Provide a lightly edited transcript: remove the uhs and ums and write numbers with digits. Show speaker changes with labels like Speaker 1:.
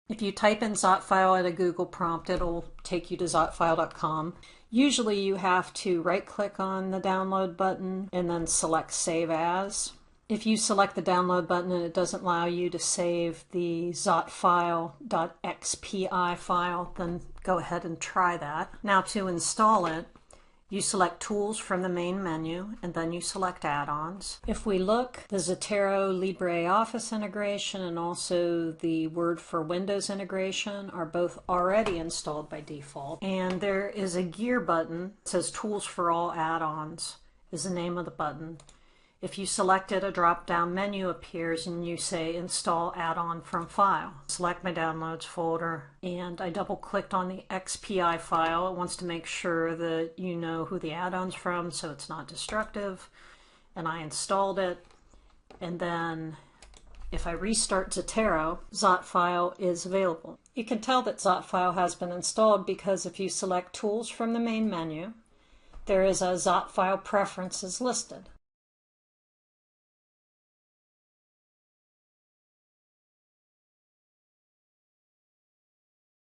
Speaker 1: If you type in Zotfile at a Google prompt, it'll take you to zotfile.com. Usually you have to right-click on the download button and then select Save As. If you select the download button and it doesn't allow you to save the zotfile.xpi file, then go ahead and try that. Now to install it, you select Tools from the main menu, and then you select Add-ons. If we look, the Zotero LibreOffice integration and also the Word for Windows integration are both already installed by default. And there is a gear button that says Tools for All Add-ons is the name of the button. If you select it, a drop-down menu appears and you say Install Add-on from File. Select my Downloads folder, and I double-clicked on the XPI file. It wants to make sure that you know who the add-on's from so it's not destructive. And I installed it, and then if I restart Zotero, Zotfile is available. You can tell that Zotfile has been installed because if you select Tools from the main menu, there is a Zotfile Preferences listed.